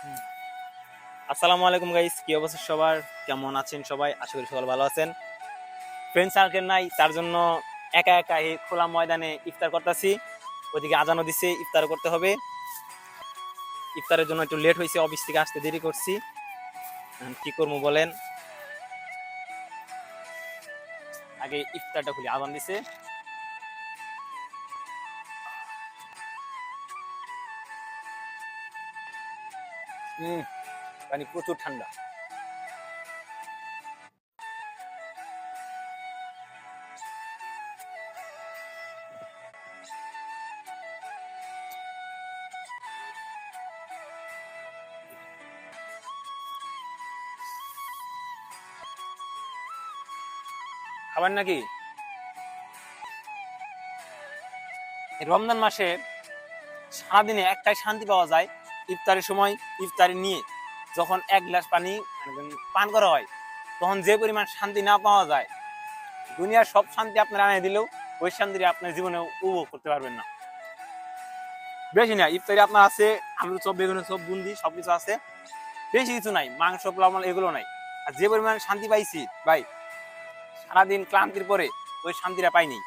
আসসালামু আলাইকুম গাইস, কি অবস্থা সবার? কেমন আছেন সবাই? আশা করি সবাই ভালো আছেন। ফ্রেন্ড সার্কেল নাই, তার জন্য একা একা এই খোলা ময়দানে ইফতার করতেছি। ওইদিকে আজানও দিছে, ইফতার করতে হবে। ইফতারের জন্য একটু লেট হয়েছে, অফিস থেকে আসতে দেরি করছি। এখন কি করবো বলেন? আগে ইফতারটা খুলি, আজান দিছে। পানি প্রচুর ঠান্ডা। খাবার নাকি? এই রমজান মাসে সারাদিনে একটাই শান্তি পাওয়া যায়, ইফতারের সময় ইফতারি নিয়ে যখন এক গ্লাস পানি পান করা হয়, তখন যে পরিমাণ শান্তি না পাওয়া যায়, দুনিয়ার সব শান্তি আপনারা আনিয়ে দিলেও ওই শান্তি আপনার জীবনে উপভোগ করতে পারবেন না। বেশি না, ইফতারি আপনার আছে আলু চপ, বেগুনের চপ, বুন্দি সবকিছু আছে, বেশি কিছু নাই, মাংস পোলাও এগুলো নাই। আর যে পরিমাণ শান্তি পাইছি ভাই, সারাদিন ক্লান্তির পরে ওই শান্তিটা পাইনি।